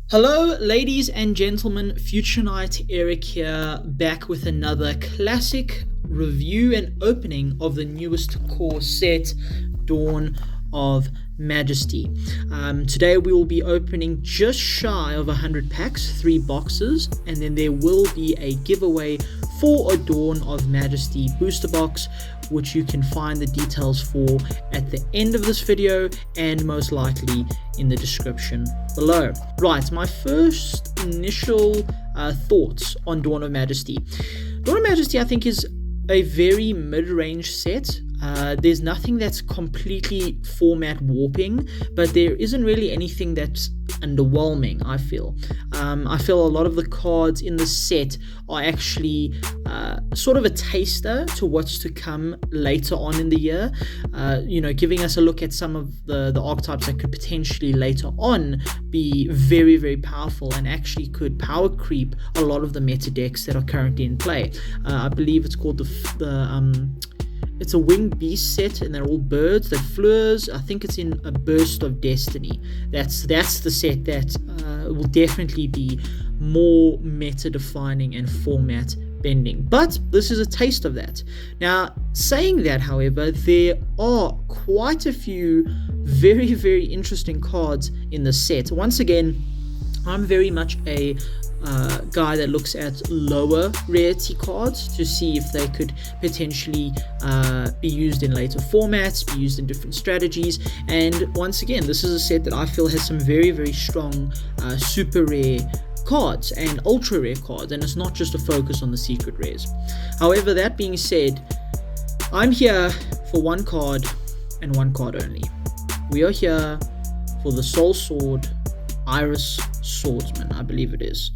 Hello, ladies and gentlemen, Future Knight Eric here, back with another classic review and opening of the newest core set, Dawn of Majesty. Today we will be opening just shy of 100 packs, 3 boxes, and then there will be a giveaway for a Dawn of Majesty booster box, which you can find the details for at the end of this video and most likely in the description below. Right, my first initial thoughts on Dawn of Majesty. Dawn of Majesty, I think, is a very mid-range set. There's nothing that's completely format warping, but there isn't really anything that's underwhelming, I feel. I feel a lot of the cards in the set are actually sort of a taster to what's to come later on in the year, giving us a look at some of the archetypes that could potentially later on be very, very powerful and actually could power creep a lot of the meta decks that are currently in play. I believe it's called it's a winged beast set, and they're all birds. They're fleurs. I think it's in a burst of destiny. That's the set that will definitely be more meta defining and format bending. But this is a taste of that. Now, saying that, however, there are quite a few very, very interesting cards in the set. Once again, I'm very much a guy that looks at lower rarity cards to see if they could potentially be used in later formats, be used in different strategies. And once again, this is a set that I feel has some very, very strong super rare cards and ultra rare cards, and it's not just a focus on the secret rares. However, that being said, I'm here for one card and one card only. We are here for the Soul Sword Iris Swordsman, I believe it is,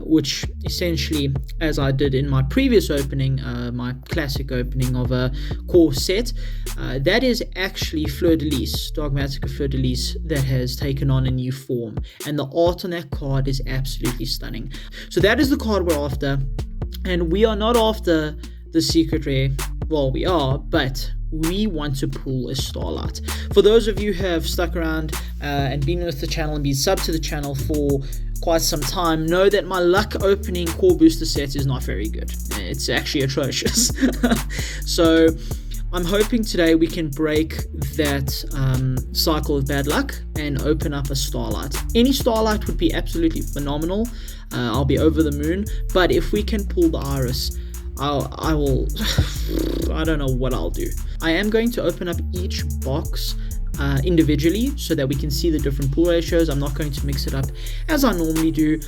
which essentially, as I did in my previous opening, my classic opening of a core set, that is actually Fleur de Lis, Dogmatica Fleur de Lis, that has taken on a new form, and the art on that card is absolutely stunning. So that is the card we're after, and we are not after the secret rare. Well, we are, but we want to pull a Starlight. For those of you who have stuck around and been with the channel and been subbed to the channel for quite some time, know that my luck opening core booster set is not very good. It's actually atrocious. So I'm hoping today we can break that cycle of bad luck and open up a Starlight. Any Starlight would be absolutely phenomenal. I'll be over the moon. But if we can pull the Iris, I will, I don't know what I'll do. I am going to open up each box individually so that we can see the different pull ratios. I'm not going to mix it up as I normally do,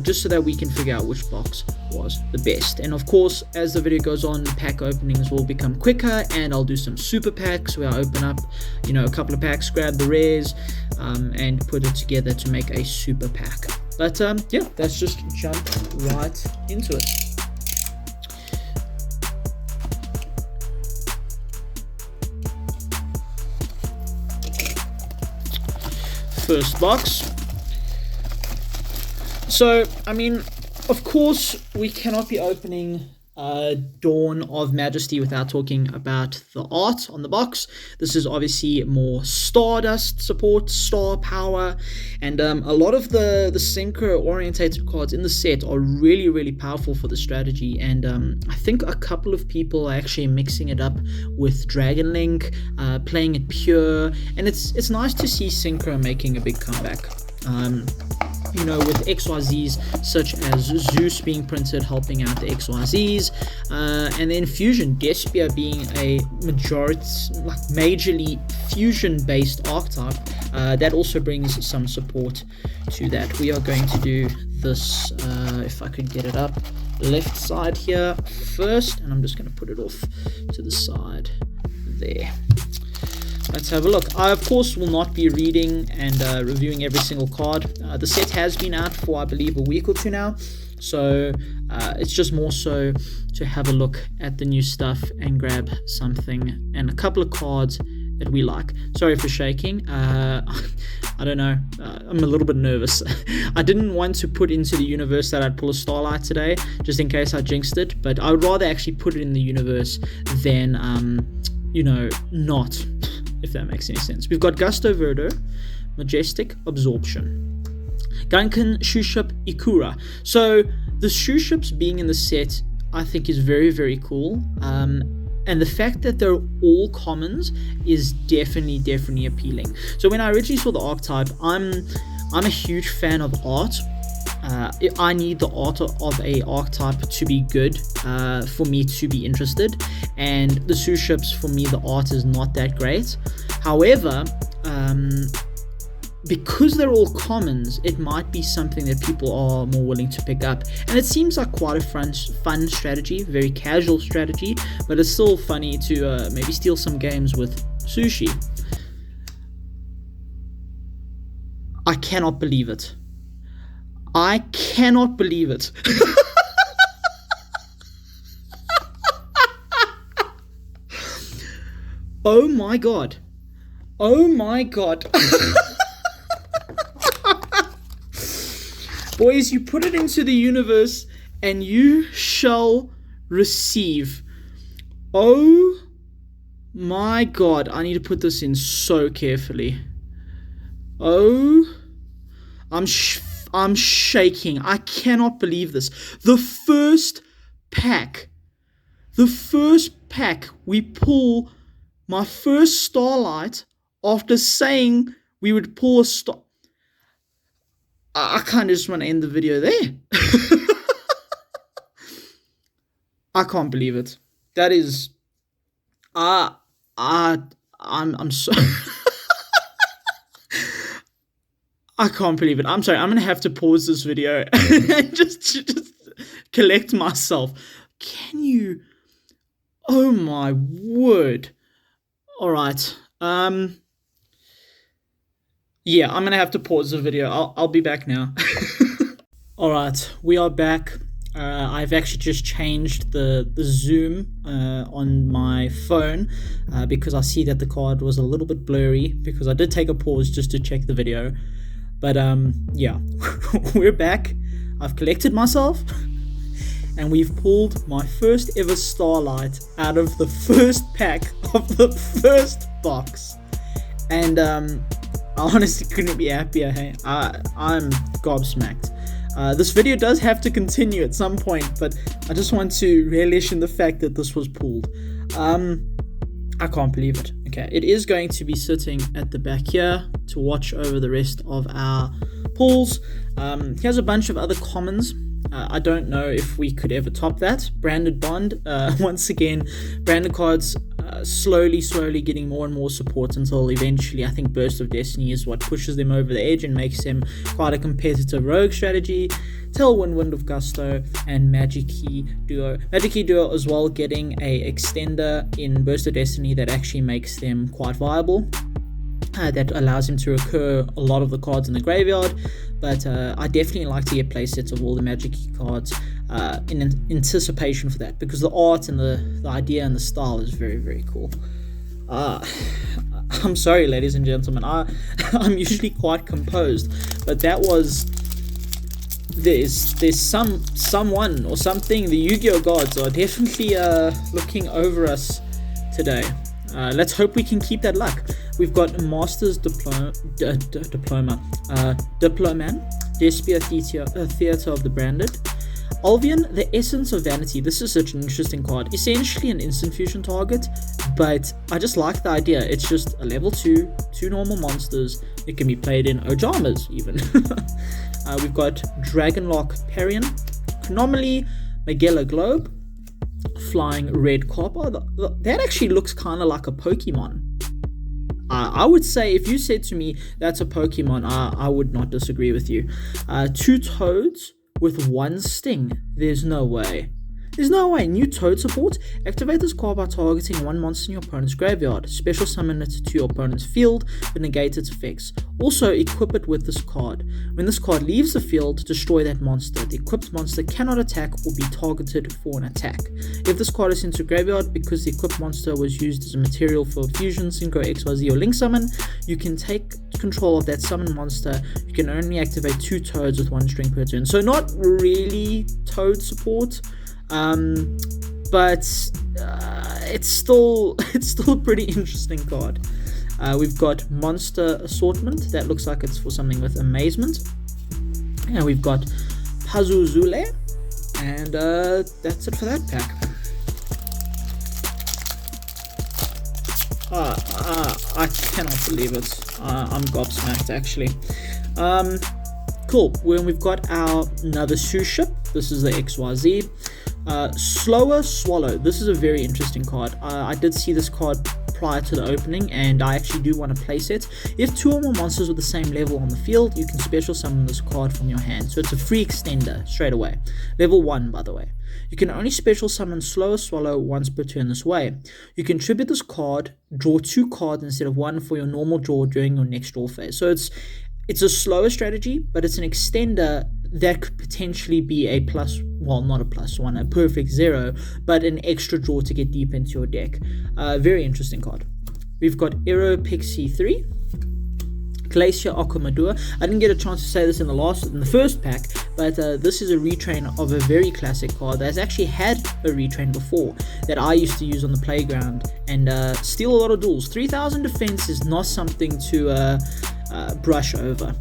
just so that we can figure out which box was the best. And of course, as the video goes on, the pack openings will become quicker, and I'll do some super packs where I open up, a couple of packs, grab the rares, and put it together to make a super pack. But yeah, let's just jump right into it. First box. So, of course, we cannot be opening Dawn of Majesty without talking about the art on the box. This is obviously more Stardust support, star power, and a lot of the synchro orientated cards in the set are really, really powerful for the strategy. And I think a couple of people are actually mixing it up with Dragon Link, playing it pure, and it's nice to see synchro making a big comeback. With XYZs such as Zeus being printed, helping out the XYZs, and then Fusion, Despia being a majorly fusion-based archetype, that also brings some support to that. We are going to do this, if I could get it up, left side here first, and I'm just going to put it off to the side there. Let's have a look. I, of course, will not be reading and reviewing every single card. The set has been out for, I believe, a week or two now. So it's just more so to have a look at the new stuff and grab something and a couple of cards that we like. Sorry for shaking. I don't know. I'm a little bit nervous. I didn't want to put into the universe that I'd pull a Starlight today, just in case I jinxed it. But I would rather actually put it in the universe than, not. If that makes any sense. We've got Gusto Verdo, Majestic Absorption. Gunkan Shoeship Ikura. So the shoeships being in the set, I think, is very, very cool. And the fact that they're all commons is definitely appealing. So when I originally saw the archetype, I'm a huge fan of art. I need the art of a archetype to be good for me to be interested, and the shoeships, for me, the art is not that great. However, because they're all commons, it might be something that people are more willing to pick up, and it seems like quite a fun strategy, very casual strategy, but it's still funny to maybe steal some games with sushi. I cannot believe it. I cannot believe it. Oh my god. Oh my god. Boys, you put it into the universe and you shall receive. Oh my god. I need to put this in so carefully. Oh, I'm shaking. I cannot believe this. The first pack, we pull my first Starlight after saying we would pull a star. I kind of just want to end the video there. I can't believe it. That is, I'm so. I can't believe it. I'm sorry. I'm going to have to pause this video and just collect myself. Can you? Oh my word. All right. Yeah, I'm going to have to pause the video. I'll be back now. All right. We are back. I've actually just changed the zoom on my phone because I see that the card was a little bit blurry, because I did take a pause just to check the video. But yeah, we're back. I've collected myself, and we've pulled my first ever Starlight out of the first pack of the first box. And I honestly couldn't be happier. Hey, I'm gobsmacked. This video does have to continue at some point, but I just want to relish in the fact that this was pulled. I can't believe it. Okay, it is going to be sitting at the back here to watch over the rest of our pulls. Here's a bunch of other commons. I don't know if we could ever top that. Branded Bond, once again, branded cards slowly getting more and more support until eventually I think Burst of Destiny is what pushes them over the edge and makes them quite a competitive rogue strategy. Tailwind, Wind of Gusto, and Magic Key Duo. Magic Key Duo as well getting a extender in Burst of Destiny that actually makes them quite viable. That allows him to recur a lot of the cards in the graveyard, but I definitely like to get playsets of all the Magic Key cards in anticipation for that, because the art and the idea and the style is very cool. I'm sorry, ladies and gentlemen, I'm usually quite composed, but that was... There's someone or something. The Yu-Gi-Oh gods are definitely looking over us today. Let's hope we can keep that luck. We've got Master's Diploma, Diploman, Despia Theater of the Branded. Albion, the Essence of Vanity. This is such an interesting card. Essentially an instant fusion target, but I just like the idea. It's just a level 2, 2 normal monsters. It can be played in Ojamas even. We've got Dragonlock Parian, Chronomaly, Magella Globe, Flying Red Copper. That actually looks kind of like a Pokemon. I would say, if you said to me that's a Pokemon, I would not disagree with you. 2 Toads with 1 Sting. There's no way. There's no way. New Toad support. Activate this card by targeting 1 monster in your opponent's graveyard. Special summon it to your opponent's field to negate its effects. Also, equip it with this card. When this card leaves the field, destroy that monster. The equipped monster cannot attack or be targeted for an attack. If this card is sent to graveyard because the equipped monster was used as a material for fusion, synchro, XYZ, or link summon, you can take control of that summoned monster. You can only activate 2 Toads with 1 string per turn. So not really Toad support. But it's still a pretty interesting card. We've got Monster Assortment. That looks like it's for something with Amazement. And we've got Pazuzule, and that's it for that pack. I cannot believe it. I'm gobsmacked, actually. Cool. When we've got another Sue ship, this is the XYZ. Slower Swallow. This is a very interesting card. I did see this card prior to the opening, and I actually do want to place it. If 2 or more monsters with the same level on the field, you can special summon this card from your hand. So it's a free extender straight away. Level 1, by the way. You can only special summon Slower Swallow once per turn this way. You can tribute this card, draw 2 cards instead of 1 for your normal draw during your next draw phase. So it's a slower strategy, but it's an extender that could potentially be a plus, well, not a +1, a perfect 0, but an extra draw to get deep into your deck. Very interesting card. We've got Aero Pixie 3, Glacier Akumadua. I didn't get a chance to say this in the first pack, but this is a retrain of a very classic card that's actually had a retrain before that I used to use on the playground and steal a lot of duels. 3000 defense is not something to brush over.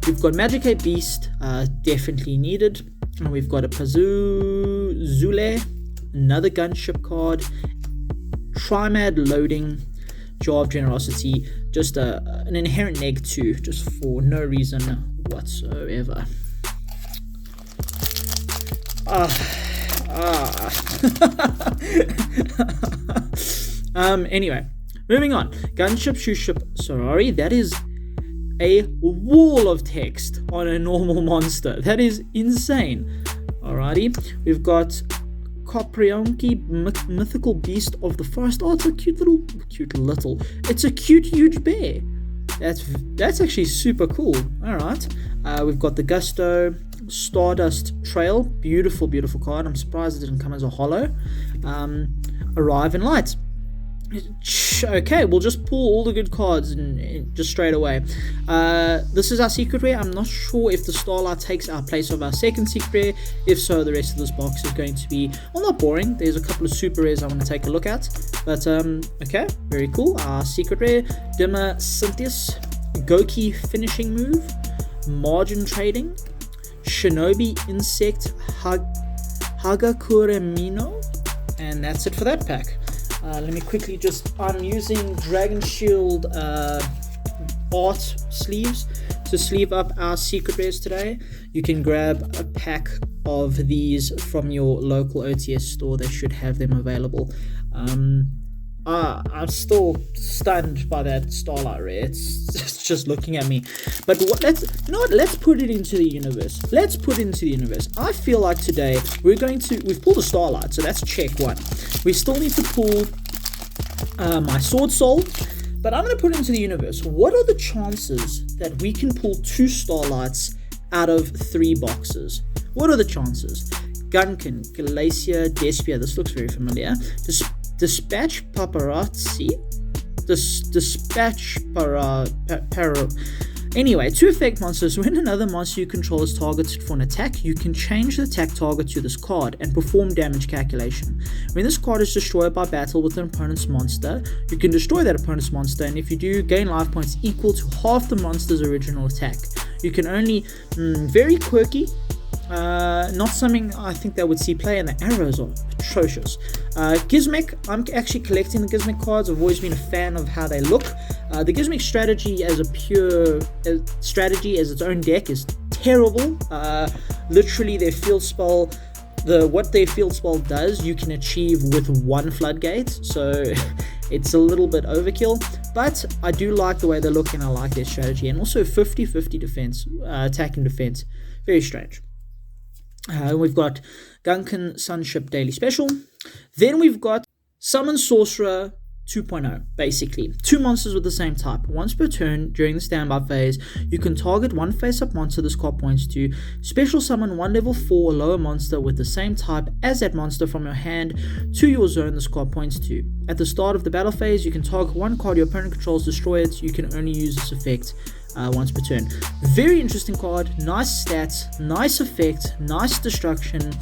We've got Magic 8 Beast, definitely needed. And we've got a Pazuzule, another gunship card, Trimad Loading, Jar of Generosity, just an inherent neg 2, just for no reason whatsoever. Anyway, moving on. Gunship, Shoeship, Sorari. That is a wall of text on a normal monster. That is insane. Alrighty, we've got Coprionki, Mythical Beast of the Forest. Oh, it's a cute little. It's a cute huge bear. That's actually super cool. Alright, we've got the Gusto, Stardust Trail. Beautiful card. I'm surprised it didn't come as a holo. Arrive in Light. Okay, we'll just pull all the good cards and just straight away. This is our secret rare. I'm not sure if the Starlight takes our place of our second secret rare. If so, the rest of this box is going to be, well, not boring. There's a couple of super rares I want to take a look at. But, okay, very cool. Our secret rare, Dimmer Cynthius, Goki Finishing Move, Margin Trading, Shinobi Insect Hagakuremino, and that's it for that pack. Let me quickly I'm using Dragon Shield art sleeves to sleeve up our secret rares today. You can grab a pack of these from your local OTS store. They should have them available. I'm still stunned by that Starlight rare. It's just looking at me. But let's put it into the universe. I feel like today we've pulled a Starlight, so that's check 1. We still need to pull my Sword Soul, but I'm going to put it into the universe. What are the chances that we can pull 2 Starlights out of 3 boxes? What are the chances? Gunkin, Glacier, Despia. This looks very familiar. Dispatch Paparazzi. Anyway, 2 effect monsters. When another monster you control is targeted for an attack, you can change the attack target to this card and perform damage calculation. When this card is destroyed by battle with an opponent's monster, you can destroy that opponent's monster, and if you do, gain life points equal to half the monster's original attack. You can only, very quirky, not something I think that would see play, and the arrows are atrocious. Gizmek, I'm actually collecting the Gizmek cards. I've always been a fan of how they look. The Gizmek strategy as a pure strategy as its own deck is terrible. Literally their field spell, what their field spell does, you can achieve with 1 floodgate, so it's a little bit overkill, but I do like the way they look and I like their strategy, and also 50-50 defense, attack and defense. Very strange. We've got Gunkin Sunship Daily Special. Then we've got Summon Sorcerer 2.0, basically. 2 monsters with the same type. Once per turn during the standby phase, you can target 1 face-up monster this card points to, special summon 1 level 4 or lower monster with the same type as that monster from your hand to your zone this card points to. At the start of the battle phase, you can target 1 card your opponent controls, destroy it. You can only use this effect once per turn. Very interesting card, nice stats, nice effect, nice destruction.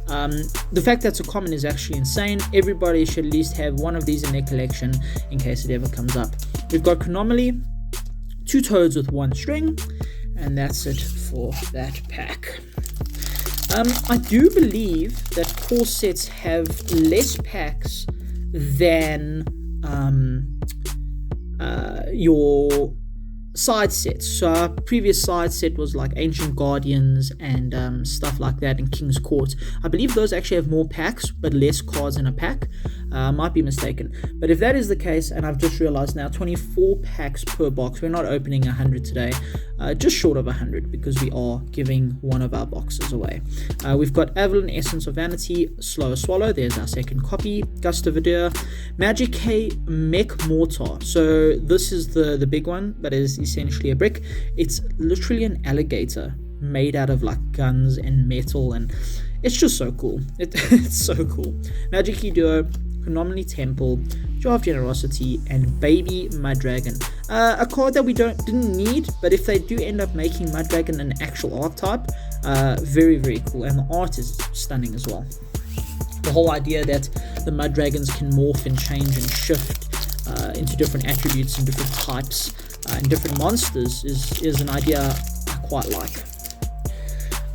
The fact that it's a common is actually insane. Everybody should at least have 1 of these in their collection in case it ever comes up. We've got Chronomaly, 2 toads with 1 string, And that's it for that pack. I do believe that core sets have less packs than your side sets. So our previous side set was like Ancient Guardians and stuff like that, in King's Court. I believe those actually have more packs but less cards in a pack. Might be mistaken, but if that is the case, and I've just realized now, 24 packs per box. We're not opening 100 today, just short of 100, because we are giving one of our boxes away. We've got Avalon, Essence of Vanity, Slow Swallow, there's our second copy, Gust of Adir, Magic K, Mech Mortar. So this is the big one, that is essentially a brick. It's literally an alligator made out of like guns and metal, and it's just so cool. It's so cool. Magic Key Duo, Phenomenally Temple, Jar of Generosity, and Baby Muddragon. A card that we didn't need, but if they do end up making Muddragon an actual archetype, very, very cool. And the art is stunning as well. The whole idea that the Muddragons can morph and change and shift into different attributes and different types and different monsters is an idea I quite like.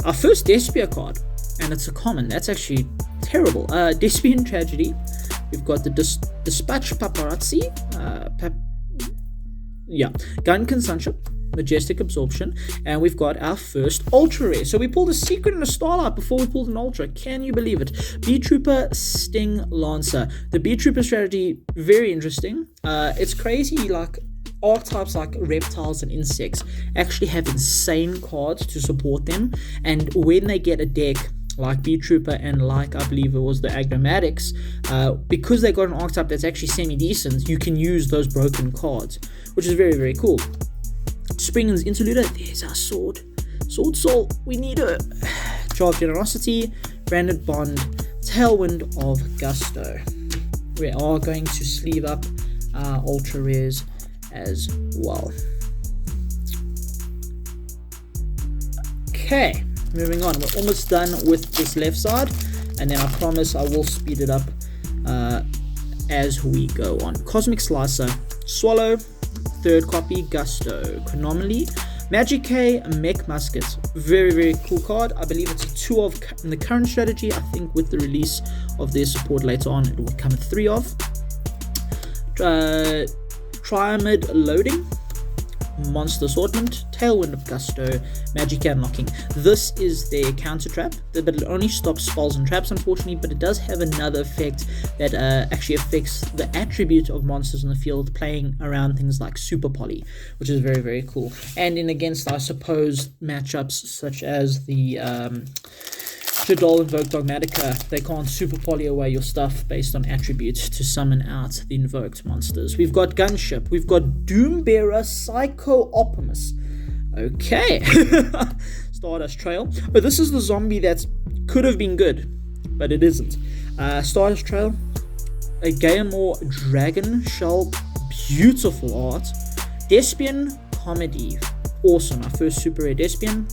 Our first Despia card, and it's a common, that's actually terrible. Despian Tragedy. We've got the Dispatch Paparazzi, Gun Consumption, Majestic Absorption, and we've got our first Ultra Rare. So we pulled a Secret and a Starlight before we pulled an Ultra. Can you believe it? Bee-Trooper Sting Lancer. The Bee-Trooper strategy, very interesting. It's crazy, like archetypes like reptiles and insects actually have insane cards to support them, and when they get a deck like Bee-Trooper and like I believe it was the Agnomatics, because they got an archetype that's actually semi-decent, you can use those broken cards, which is very, very cool. Springen's Interluder, there's our Sword Soul, we need a Jar of Generosity, Branded Bond, Tailwind of Gusto. We are going to sleeve up our Ultra Rares as well. Okay, moving on. We're almost done with this left side, and then I promise I will speed it up as we go on. Cosmic Slicer, Swallow, third copy, Gusto, Chronomaly, Magic K, Mech Musket. Very, very cool card. I believe it's a 2 of in the current strategy. I think with the release of their support later on, it will become a 3 of. Triamid Loading, Monster Assortment, Tailwind of Gusto, Magic Unlocking. This is their counter trap, but it only stops spells and traps, unfortunately, but it does have another effect that actually affects the attribute of monsters in the field, playing around things like Super Poly, which is very, very cool. And in against, I suppose, matchups such as the Shaddoll Invoke Dogmatica, they can't Super Poly away your stuff based on attributes to summon out the invoked monsters. We've got Gunship, we've got Doombearer Psycho Optimus. Okay. Stardust Trail. But this is the zombie that could have been good, but it isn't. Stardust Trail, a Gaemore Dragon Shell, beautiful art. Despian Comedy, awesome. Our first super rare Despian.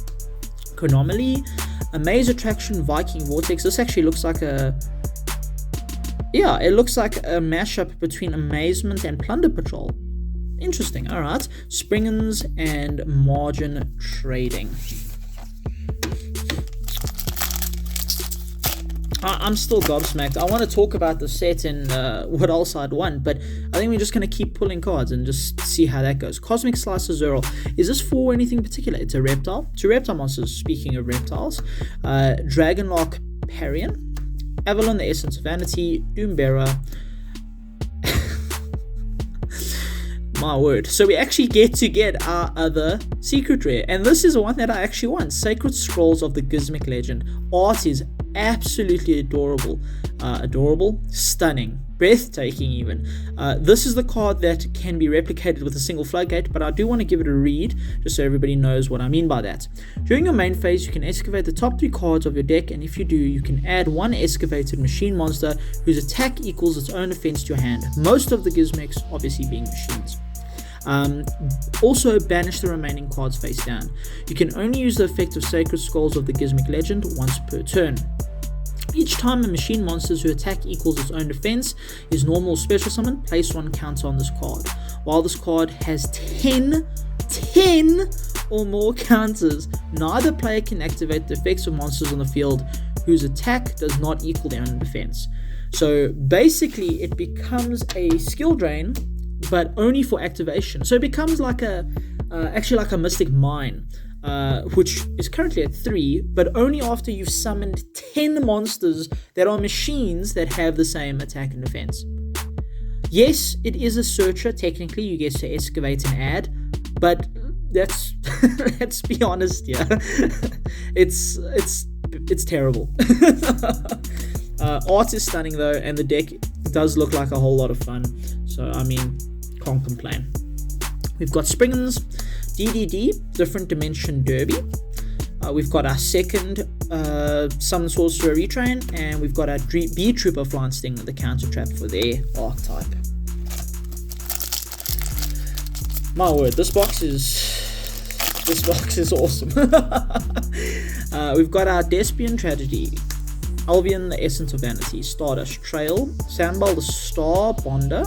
Chronomaly, a Maze Attraction Viking Vortex. This actually looks like it looks like a mashup between Amazement and Plunder Patrol. Interesting. Alright. Springens and Margin Trading. I'm still gobsmacked. I want to talk about the set and what else I'd want, but I think we're just going to keep pulling cards and just see how that goes. Cosmic Slicer Zero. Is this for anything particular? It's a reptile. 2 reptile monsters, speaking of reptiles. Dragonlock Parian. Avalon, the Essence of Vanity. Doombearer. My word. So we actually get our other secret rare, and this is the one that I actually want. Sacred Scrolls of the Gizmic Legend. Art is absolutely adorable, stunning, breathtaking even. This is the card that can be replicated with a single floodgate, but I do want to give it a read just so everybody knows what I mean by that. During your main phase, you can excavate the top 3 cards of your deck, and if you do, you can add 1 excavated machine monster whose attack equals its own defense to your hand, most of the Gizmics obviously being machines. Also banish the remaining cards face down. You can only use the effect of Sacred Scrolls of the Gizmic Legend once per turn. Each time a machine monster's whose attack equals its own defense is normal or special summon, place 1 counter on this card. While this card has 10 or more counters, neither player can activate the effects of monsters on the field whose attack does not equal their own defense. So basically it becomes a skill drain, but only for activation. So it becomes like actually like a Mystic Mine, which is currently at 3, but only after you've summoned 10 monsters that are machines that have the same attack and defense. Yes, it is a searcher. Technically, you get to excavate and add, but that's let's be honest, yeah, it's terrible. Art is stunning though, and the deck does look like a whole lot of fun. So I mean, can't complain. We've got Springham's DDD, Different Dimension Derby. We've got our second Summon Sorcerer Retrain, and we've got our B Trooper Flying Sting, the counter trap for their archetype. My word, this box is awesome. We've got our Despian Tragedy, Albion, the Essence of Vanity, Stardust Trail, Sandball, the Star Bonder,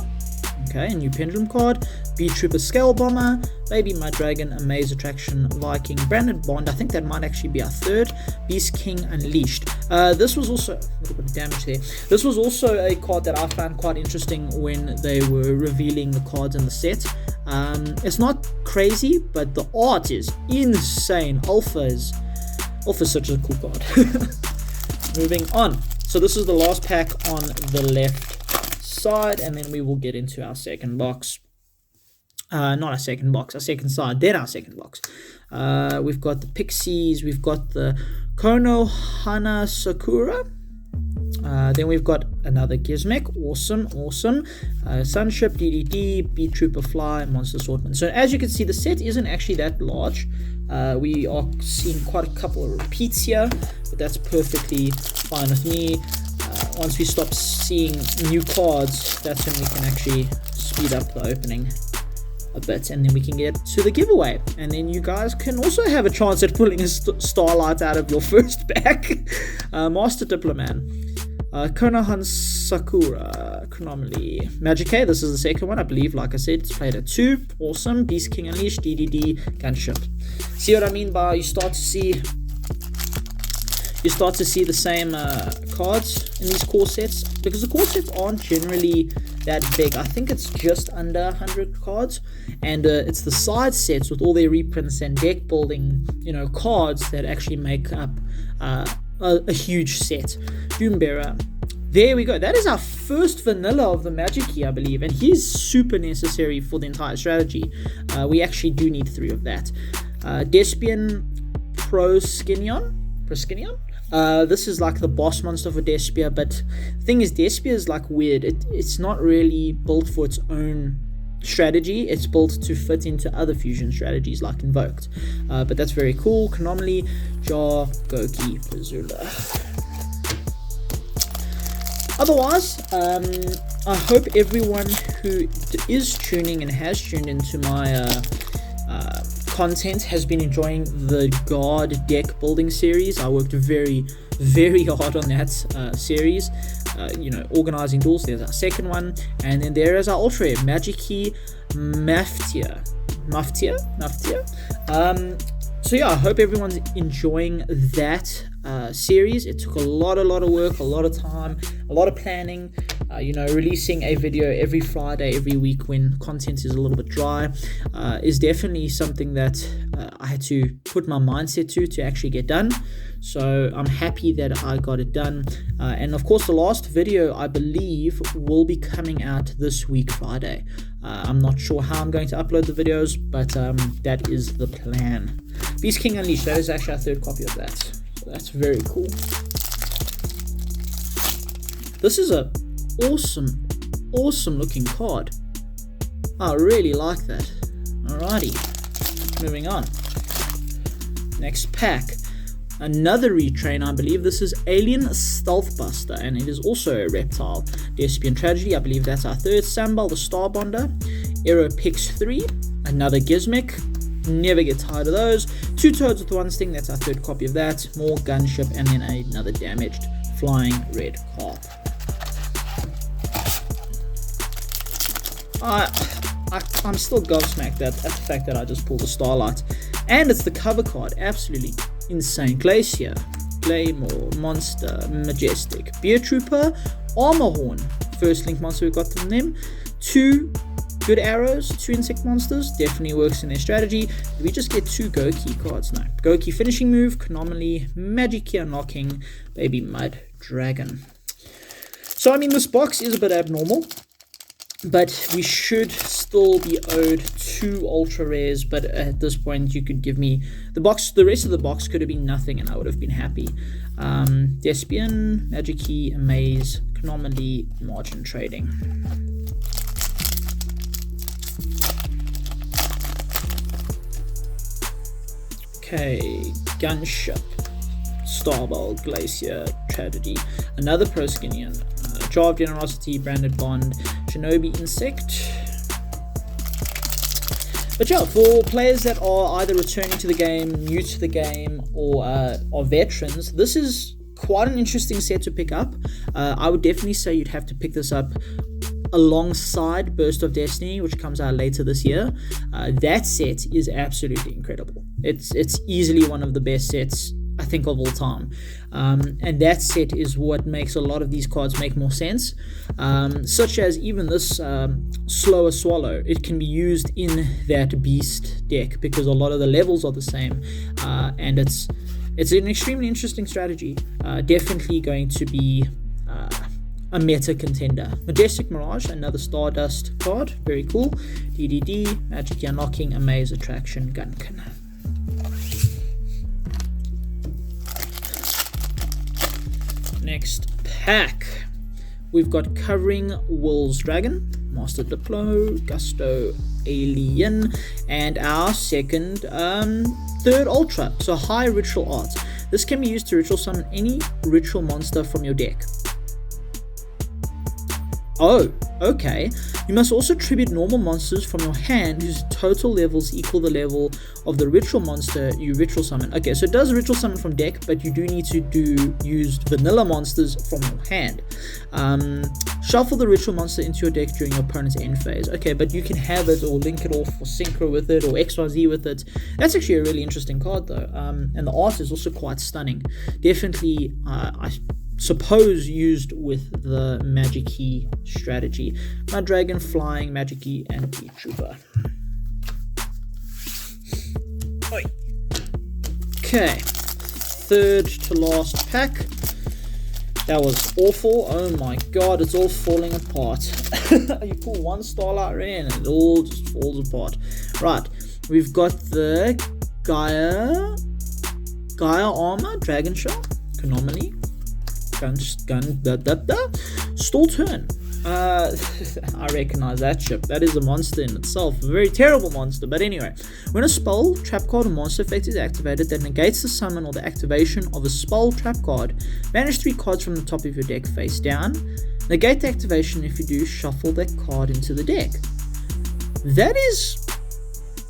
okay, a new Pendulum card, B Trooper Scale Bomber, Baby Mud Dragon, a Maze Attraction, Viking, Branded Bond, I think that might actually be our third, Beast King Unleashed. This was also, a little bit of damage there, this was also a card that I found quite interesting when they were revealing the cards in the set. It's not crazy, but the art is insane. Alpha is such a cool card. Moving on. So this is the last pack on the left side, and then we will get into our second box. Not our second box, our second side, then our second box. We've got the Pixies, we've got the Konohana Sakura. Then we've got another Gizmek, awesome. Sunship, DDD, Beat Trooper Fly, Monster Swordsman. So as you can see, the set isn't actually that large. We are seeing quite a couple of repeats here, but that's perfectly fine with me. Once we stop seeing new cards, that's when we can actually speed up the opening a bit, and then we can get to the giveaway, and then you guys can also have a chance at pulling a Starlight out of your first pack. Master Diplomat, Konohan Sakura, Chronomaly, Magic-A, this is the second one, I believe, like I said, it's played at 2, awesome, Beast King Unleashed, DDD, Gunship. See what I mean by you start to see the same cards in these core sets, because the core sets aren't generally that big. I think it's just under 100 cards, and it's the side sets with all their reprints and deck building, cards that actually make up a huge set. Doombearer. There we go. That is our first vanilla of the Magic Key, I believe, and he's super necessary for the entire strategy. We actually do need 3 of that. Despian Proskinion. This is like the boss monster for Despia, but the thing is, Despia is like weird. It's not really built for its own strategy. It's built to fit into other fusion strategies like Invoked. But that's very cool. Chronomaly, Jar, Goki, Pazula. Otherwise, I hope everyone who is tuning and has tuned into my content has been enjoying the Guard deck building series. I worked very, very hard on that series. Organizing duels, there's our second one, and then there is our ultra rare Magic Key Maftia. So yeah, I hope everyone's enjoying that series. It took a lot of work, a lot of time, a lot of planning. Releasing a video every Friday, every week when content is a little bit dry is definitely something that I had to put my mindset to actually get done. So I'm happy that I got it done. And of course, the last video, I believe, will be coming out this week, Friday. I'm not sure how I'm going to upload the videos, but that is the plan. Beast King Unleashed, that is actually our third copy of that. So that's very cool. This is a awesome looking card. I really like that. Alrighty, moving on. Next pack, another retrain. I believe this is Alien Stealth Buster, and it is also a reptile. Despian Tragedy, I believe that's our third. Sambal, the Star Bonder. Aero Pix 3, another Gizmek. Never get tired of those. 2 Toads with 1 Sting, that's our third copy of that. More Gunship, and then another damaged Flying Red Carp. I'm still gobsmacked at the fact that I just pulled a Starlight. And it's the cover card. Absolutely insane. Glacier, Claymore, Monster, Majestic, Beer Trooper, Armor Horn. First link monster we got from them. 2 good arrows, 2 insect monsters. Definitely works in their strategy. Did we just get 2 Goki cards? No. Goki finishing move, Anomaly, Magic Knocking, Baby Mud Dragon. So, I mean, this box is a bit abnormal, but we should still be owed 2 ultra rares. But at this point, you could give me the box. The rest of the box could have been nothing, and I would have been happy. Despian, Magic Key, Amaze, Anomaly, Margin Trading. Okay, Gunship, Starbolt, Glacier, Tragedy, another Proskinian, Jar of Generosity, Branded Bond, Shinobi Insect. But yeah, for players that are either returning to the game, new to the game, or are veterans, this is quite an interesting set to pick up. I would definitely say you'd have to pick this up alongside Burst of Destiny, which comes out later this year. That set is absolutely incredible. It's easily one of the best sets, I think, of all time. And that set is what makes a lot of these cards make more sense. Such as even this Slower Swallow. It can be used in that Beast deck because a lot of the levels are the same. And it's an extremely interesting strategy. Definitely going to be a meta contender. Majestic Mirage, another Stardust card, very cool. DDD, Magic Knocking, Amaze, Attraction, Gunkin. Next pack, we've got Covering Will's Dragon, Master Diplo, Gusto, Alien, and our second, third Ultra, so High Ritual Art. This can be used to ritual summon any ritual monster from your deck. Oh, okay. You must also tribute normal monsters from your hand whose total levels equal the level of the ritual monster you ritual summon. Okay, so it does ritual summon from deck, but you do need to use vanilla monsters from your hand. Shuffle the ritual monster into your deck during your opponent's end phase. Okay, but you can have it or link it off or synchro with it or XYZ with it. That's actually a really interesting card though. And the art is also quite stunning. Definitely, I suppose used with the Magic Key strategy. Mud Dragon, Flying, Magic Key, and Beat Trooper. Okay, third to last pack. That was awful. Oh my god, it's all falling apart. You pull one Starlight Ray and it all just falls apart. Right, we've got the Gaia Armor, Dragon Shell, Anomaly, Stall Turn. I recognize that ship. That is a monster in itself. A very terrible monster. But anyway, when a spell, trap card, or monster effect is activated that negates the summon or the activation of a spell trap card, banish 3 cards from the top of your deck face down. Negate the activation. If you do, shuffle that card into the deck. That is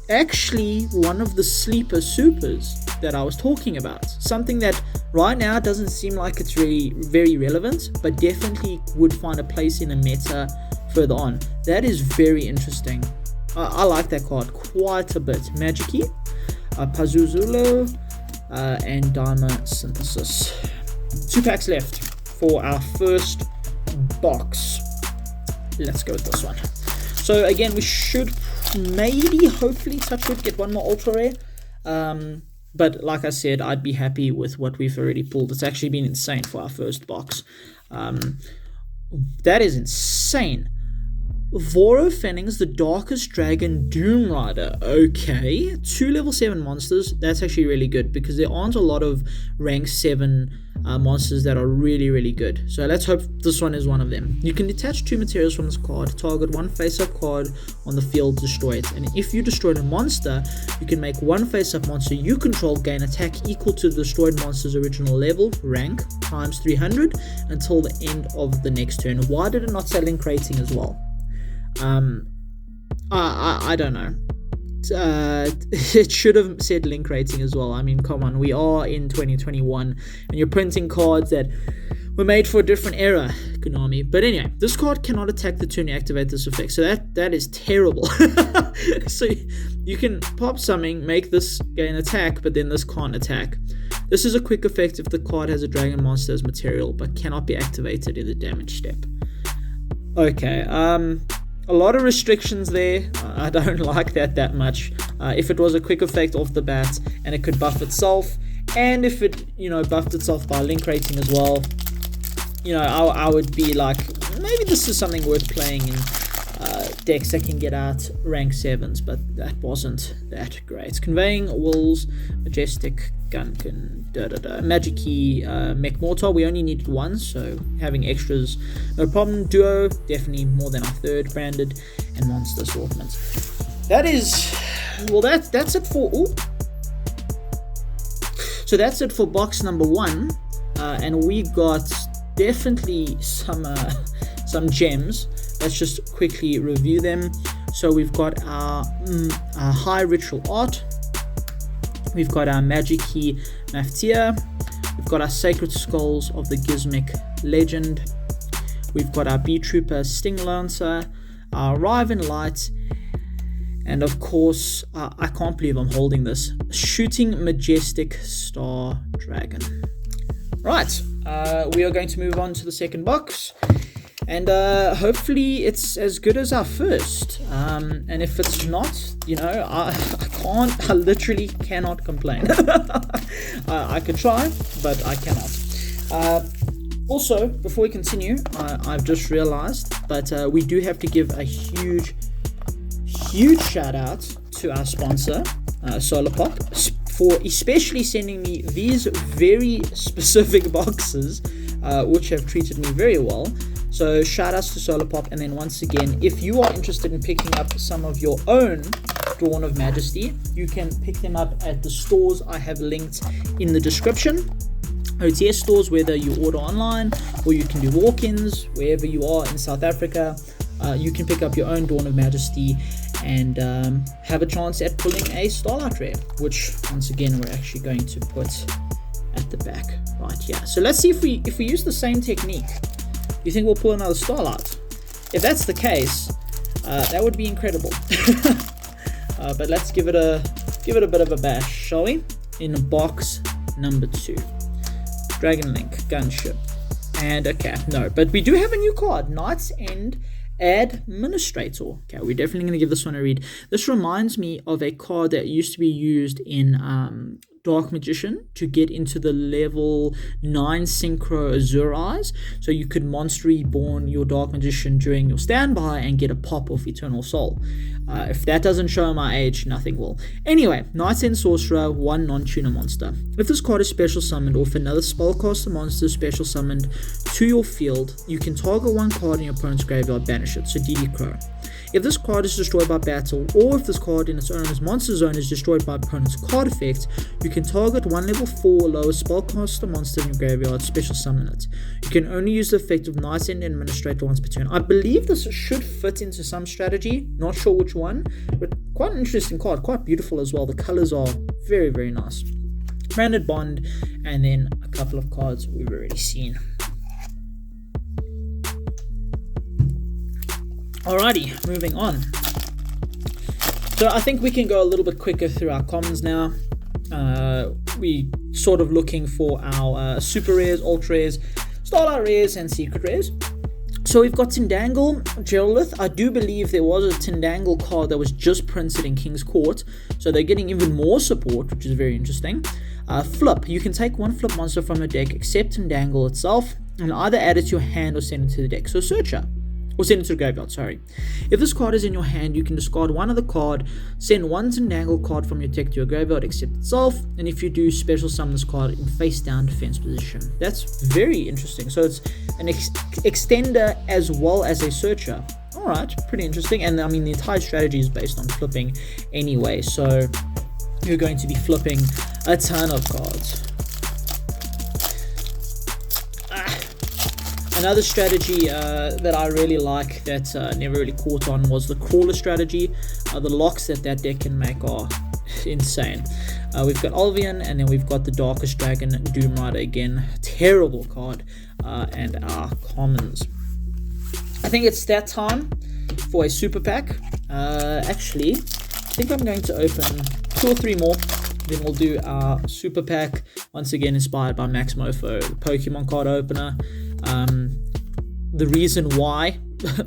actually one of the sleeper supers that I was talking about. Something that right now doesn't seem like it's really very relevant, but definitely would find a place in a meta further on. That is very interesting. I like that card quite a bit. Magic-y, Pazuzulo, and Daima Synthesis. 2 packs left for our first box. Let's go with this one. So again, we should maybe, hopefully, touch wood, get one more ultra rare. But like I said, I'd be happy with what we've already pulled. It's actually been insane for our first box. That is insane. Voro Fennings, the Darkest Dragon Doom Rider. Okay, 2 level 7 monsters. That's actually really good because there aren't a lot of rank 7 monsters that are really, really good. So let's hope this one is one of them. You can detach 2 materials from this card, target 1 face-up card on the field, destroy it. And if you destroyed a monster, you can make 1 face-up monster you control gain attack equal to the destroyed monster's original level, rank, times 300 until the end of the next turn. Why did it not say link rating as well? I don't know. It should have said link rating as well. I mean, come on, we are in 2021 and you're printing cards that were made for a different era, Konami. But anyway, this card cannot attack the turn you activate this effect, so that is terrible. So you can pop something, make this gain attack, but then this can't attack. This is a quick effect if the card has a dragon monster as material, but cannot be activated in the damage step. Okay, a lot of restrictions there. I don't like that much. If it was a quick effect off the bat and it could buff itself, and if it, buffed itself by link rating as well, I would be like, maybe this is something worth playing in decks that can get out rank 7s, but that wasn't that great. Conveying Wills, Majestic, Gunkin, Magic Key, Mech Mortar, we only needed one, so having extras, no problem. Duo, definitely more than our third branded, and Monster Assortment. That is, well, that's it for, so that's it for box number 1, and we got definitely some gems. Let's just quickly review them. So we've got our High Ritual Art, we've got our Magic Key Maftia, we've got our Sacred Skulls of the Gizmic Legend, we've got our B-Trooper Sting Lancer, our Riven Light, and of course, I can't believe I'm holding this, Shooting Majestic Star Dragon. Right, we are going to move on to the second box, and hopefully it's as good as our first, and if it's not, I literally cannot complain. I could try, but I cannot. Also, before we continue, I've just realized that we do have to give a huge shout out to our sponsor, Solarpop, for especially sending me these very specific boxes, which have treated me very well. So shout outs to Solarpop, and then once again, if you are interested in picking up some of your own Dawn of Majesty, you can pick them up at the stores I have linked in the description. OTS stores, whether you order online or you can do walk-ins, wherever you are in South Africa, you can pick up your own Dawn of Majesty and have a chance at pulling a Starlight rare, which once again we're actually going to put at the back right here. So let's see if we use the same technique. Do you think we'll pull another Starlight? If that's the case, that would be incredible. But let's give it a bit of a bash, shall we? In box number 2, Dragon Link Gunship, and okay, no, but we do have a new card, Knight's End Administrator. Okay, we're definitely going to give this one a read. This reminds me of a card that used to be used in Dark Magician to get into the level 9 Synchro Azure Eyes. So you could Monster Reborn your Dark Magician during your standby and get a pop of Eternal Soul. If that doesn't show my age, nothing will. Anyway, Knight's End Sorcerer, 1 non-tuner monster. If this card is special summoned, or if another spellcaster monster is special summoned to your field, you can target one card in your opponent's graveyard, banish it. So DD Crow. If this card is destroyed by battle, or if this card in its owner's monster zone is destroyed by opponent's card effect, you can target one level 4 or lower spellcaster monster in your graveyard, special summon it. You can only use the effect of Knight's End Administrator once per turn. I believe this should fit into some strategy, not sure which one, but quite an interesting card, quite beautiful as well. The colors are very, very nice. Branded Bond, and then a couple of cards we've already seen. Alrighty, moving on. So I think we can go a little bit quicker through our commons now. We sort of looking for our super rares, ultra rares, starlight rares, and secret rares. So we've got Tindangle, Geraldith. I do believe there was a Tindangle card that was just printed in King's Court, so they're getting even more support, which is very interesting. Flip, you can take one flip monster from your deck, except Tindangle itself, and either add it to your hand or send it to the deck. So Searcher. Or send it to the graveyard, sorry. If this card is in your hand, you can discard one other card, send one Tindangle card from your deck to your graveyard except itself, and if you do, special summon this card in face down defense position. That's very interesting. So it's an extender as well as a searcher. Alright, pretty interesting. And I mean, the entire strategy is based on flipping anyway, so you're going to be flipping a ton of cards. Another strategy that I really like that never really caught on was the crawler strategy. The locks that deck can make are insane. We've got Alvian, and then we've got the Darkest Dragon, Doom Rider again. Terrible card. And our commons. I think it's that time for a super pack. Actually, I think I'm going to open 2 or 3 more. Then we'll do our super pack, once again inspired by Max Mofo, the Pokemon card opener. The reason why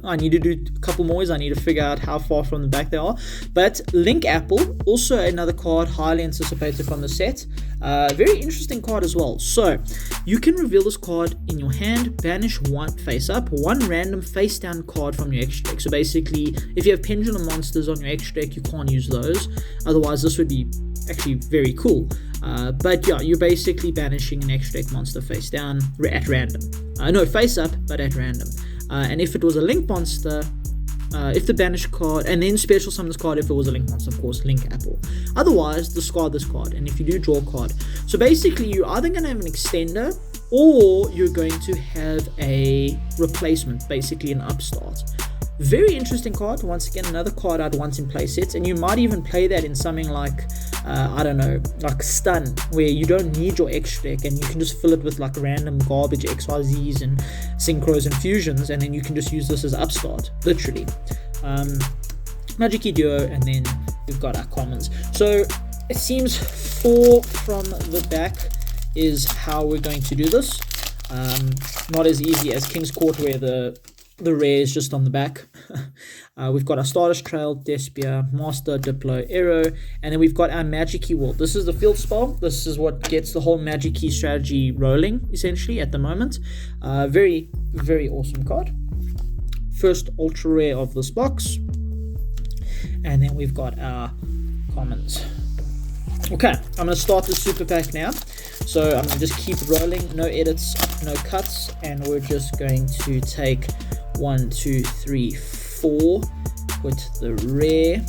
I need to do a couple more is I need to figure out how far from the back they are. But Link Apple, also another card highly anticipated from the set. Very interesting card as well. So you can reveal this card in your hand, banish one face up, one random face down card from your extra deck. So basically, if you have pendulum monsters on your extra deck, you can't use those. Otherwise, this would be actually very cool. But yeah, you're basically banishing an extra deck monster face down at random. No, face up, but at random. And if it was a Link monster, if the banished card, and then special summon this card if it was a Link monster, of course, Link Apple. Otherwise, discard this card, and if you do, draw a card. So basically, you're either going to have an extender, or you're going to have a replacement, basically an upstart. Very interesting card. Once again, another card I'd want in play sets, and you might even play that in something like, I don't know, like Stun, where you don't need your extra deck and you can just fill it with like random garbage XYZs and synchros and fusions, and then you can just use this as upstart, literally. Magic Duo, and then we've got our commons. So it seems 4 from the back is how we're going to do this. Not as easy as King's Court, where the rare is just on the back. We've got our Stardust Trail, Despia, Master, Diplo, Arrow, and then we've got our Magic Key World. This is the field spell. This is what gets the whole Magic Key strategy rolling, essentially, at the moment. Very, very awesome card. First ultra rare of this box. And then we've got our commons. Okay, I'm going to start the super pack now. So I'm going to just keep rolling, no edits, no cuts, and we're just going to take 1, 2, 3, 4, put the rare,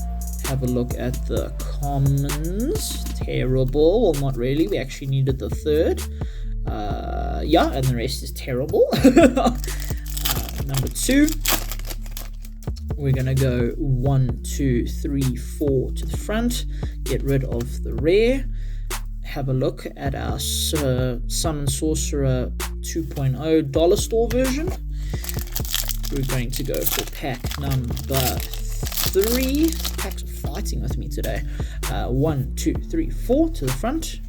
have a look at the commons. Terrible. Well, not really, we actually needed the third. Yeah, and the rest is terrible. Number 2, we're going to go 1, 2, 3, 4 to the front, get rid of the rare. Have a look at our Summon Sorcerer 2.0 dollar store version. We're going to go for pack number 3. Packs are fighting with me today. 1, 2, 3, 4 to the front.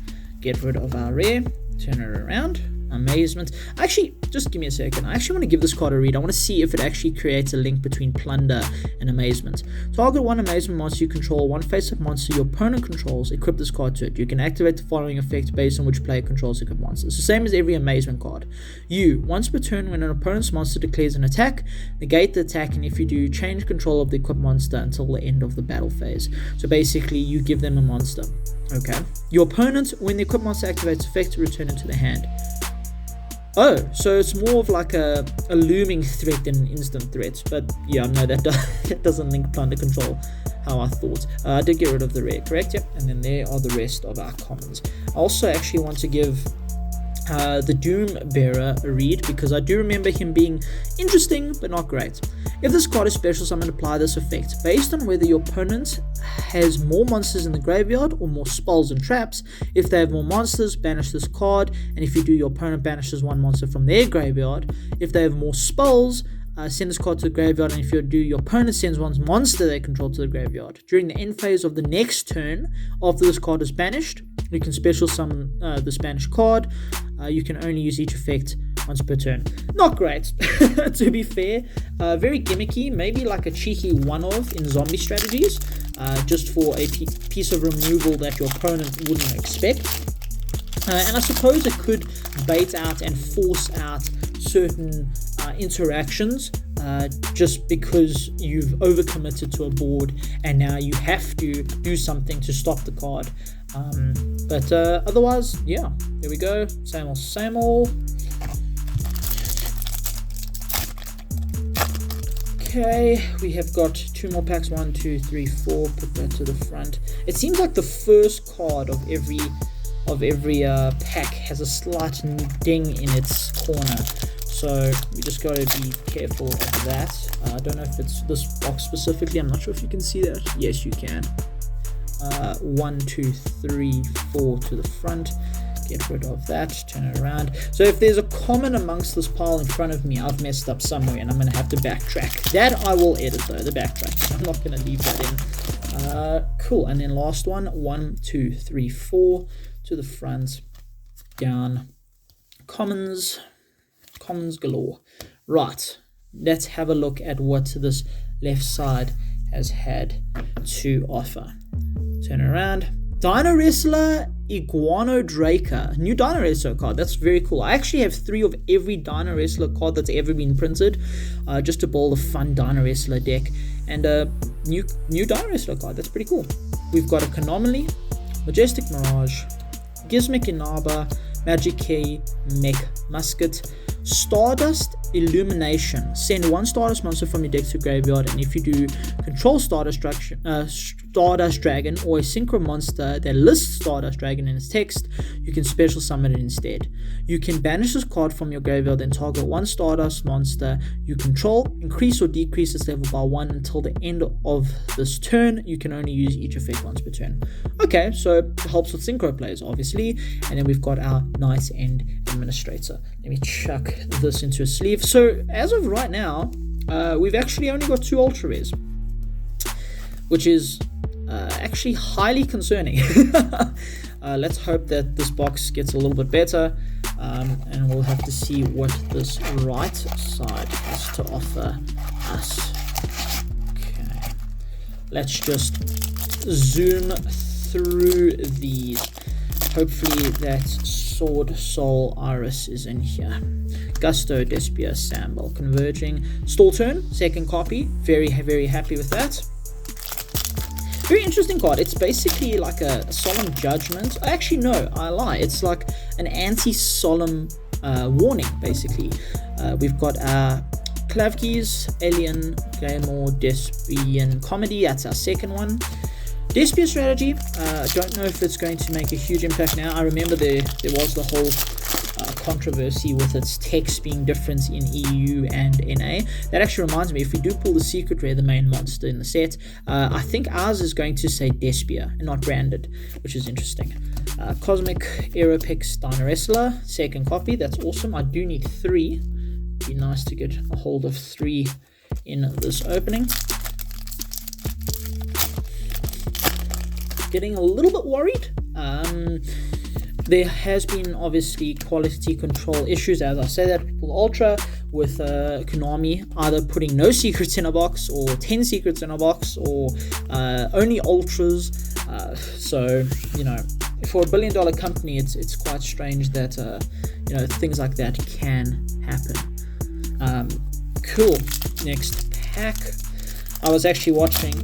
Get rid of our rare. Turn it around. Amazement. Actually, just give me a second. I actually want to give this card a read. I want to see if it actually creates a link between Plunder and Amazement. Target one Amazement monster you control, one face-up monster your opponent controls, equip this card to it. You can activate the following effect based on which player controls the equipped monster. It's the same as every Amazement card. You, once per turn when an opponent's monster declares an attack, negate the attack, and if you do, change control of the equipped monster until the end of the battle phase. So basically, you give them a monster. Okay. Your opponent, when the equipped monster activates effect, return it to the hand. Oh, so it's more of like a looming threat than an instant threat. But yeah, no, that doesn't link Plunder Control how I thought. I did get rid of the rare, correct? Yep. And then there are the rest of our commons. I also actually want to give the Doom Bearer a read, because I do remember him being interesting but not great. If this card is special, so I'm going to apply this effect. Based on whether your opponent has more monsters in the graveyard or more spells and traps, if they have more monsters, banish this card, and if you do, your opponent banishes one monster from their graveyard. If they have more spells, send this card to the graveyard, and if you do, your opponent sends one monster they control to the graveyard. During the end phase of the next turn, after this card is banished, you can special summon this banished card. You can only use each effect once per turn. Not great, to be fair. Very gimmicky, maybe like a cheeky one-off in zombie strategies, just for a piece of removal that your opponent wouldn't expect. And I suppose it could bait out and force out certain interactions, just because you've overcommitted to a board and now you have to do something to stop the card. But otherwise, yeah, there we go. Same old, same old. Okay, we have got 2 more packs. 1, 2, 3, 4. Put that to the front. It seems like the first card of every pack has a slight ding in its corner. So we just got to be careful of that. I don't know if it's this box specifically. I'm not sure if you can see that. Yes, you can. 1, 2, 3, 4 to the front. Get rid of that, turn it around. So if there's a comment amongst this pile in front of me, I've messed up somewhere and I'm going to have to backtrack. That I will edit though, the backtrack. I'm not going to leave that in. Cool. And then last one, 1, 2, 3, 4 to the front, down. Commons galore. Right. Let's have a look at what this left side has had to offer. Turn it around. Dino Wrestler Iguano Draker. New Dino Wrestler card. That's very cool. I actually have 3 of every Dino Wrestler card that's ever been printed, just to build a fun Dino Wrestler deck. And a new Dino Wrestler card. That's pretty cool. We've got a Anomaly, Majestic Mirage, Gizmic Inaba, Magic Key, Mech Musket, Stardust Illumination. Send 1 Stardust monster from your deck to graveyard, and if you do, control Stardust Dragon or a Synchro monster that lists Stardust Dragon in its text, you can special summon it instead. You can banish this card from your graveyard and target 1 Stardust monster you control, increase or decrease its level by 1 until the end of this turn. You can only use each effect once per turn. Okay, so it helps with Synchro plays, obviously. And then we've got our Knight End Administrator. Let me chuck this into a sleeve. So as of right now, we've actually only got 2 Ultra Rares, which is actually highly concerning. Let's hope that this box gets a little bit better, and we'll have to see what this right side has to offer us. Okay, let's just zoom through these. Hopefully that Sword Soul Iris is in here. Gusto, Despia, Sambal, Converging. Stall turn, second copy. Very, very happy with that. Very interesting card. It's basically like a solemn judgment. Actually, no, I lie. It's like an anti-solemn warning, basically. We've got our Klavkeys, Alien, Claymore, Despian Comedy. That's our second one. Despia Strategy. Don't know if it's going to make a huge impact now. I remember there was the whole controversy with its text being different in EU and NA. That actually reminds me, if we do pull the secret rare, the main monster in the set, I think ours is going to say Despia and not branded, which is interesting. Cosmic Aeropix Dino Wrestler, second copy. That's awesome. I do need 3. Be nice to get a hold of 3 in this opening. Getting a little bit worried. There has been obviously quality control issues, as I say that, people Ultra with Konami either putting no secrets in a box or 10 secrets in a box or only Ultras. So, you know, for $1 billion company, it's quite strange that, you know, things like that can happen. Cool. Next pack. I was actually watching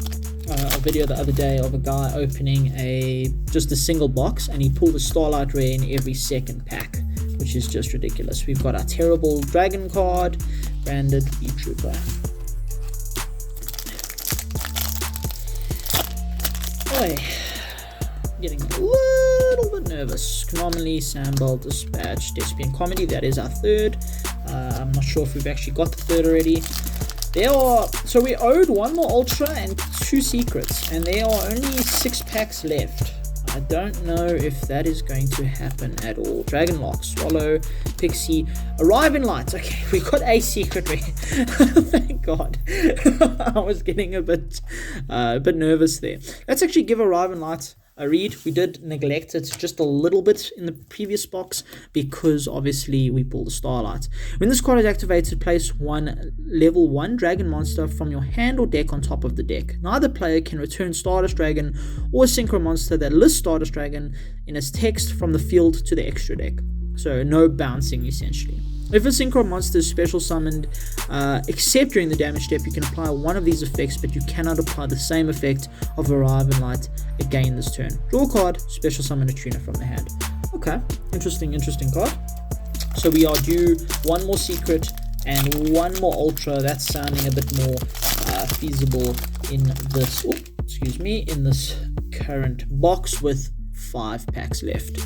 a video the other day of a guy opening just a single box, and he pulled a Starlight rare in every second pack, which is just ridiculous. We've got our terrible dragon card, branded B-Trooper. Boy, getting a little bit nervous. Anomaly, Sambal, Dispatch, Despian Comedy. That is our third. I'm not sure if we've actually got the third already. So we owed 1 more Ultra and 2 secrets, and there are only 6 packs left. I don't know if that is going to happen at all. Dragonlock, Swallow, Pixie, Arrive in Light. Okay, we got a secret rare. Thank God. I was getting a bit nervous there. Let's actually give Arrive in Light a read. We did neglect it just a little bit in the previous box because obviously we pulled the Starlight. When this card is activated, place 1 level 1 dragon monster from your hand or deck on top of the deck. Neither player can return Stardust Dragon or a Synchro monster that lists Stardust Dragon in its text from the field to the extra deck. So no bouncing essentially. If a Synchro monster is special summoned, except during the damage step, you can apply one of these effects, but you cannot apply the same effect of Arrive in Light again this turn. Draw a card, special summon a tuner from the hand. Okay, interesting card. So we are due 1 more secret and 1 more Ultra. That's sounding a bit more feasible in this, in this current box with 5 packs left.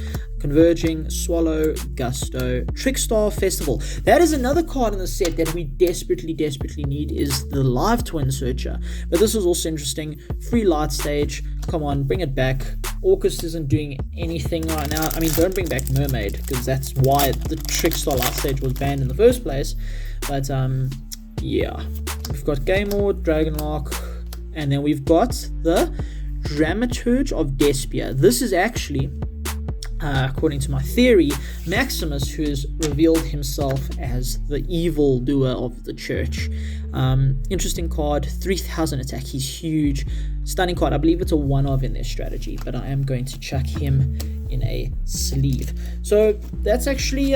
Converging, Swallow, Gusto, Trickstar Festival. That is another card in the set that we desperately need, is the Live Twin Searcher. But this is also interesting. Free Light Stage. Come on, bring it back. Orcus isn't doing anything right now. I mean, don't bring back Mermaid, because that's why the Trickstar Light Stage was banned in the first place. But, yeah. We've got Gaymore, Dragonlock, and then we've got the Dramaturge of Despia. This is actually, according to my theory, Maximus, who has revealed himself as the evil doer of the church. Interesting card, 3000 attack, he's huge. Stunning card, I believe it's a one-of in their strategy, but I am going to chuck him in a sleeve. So that's actually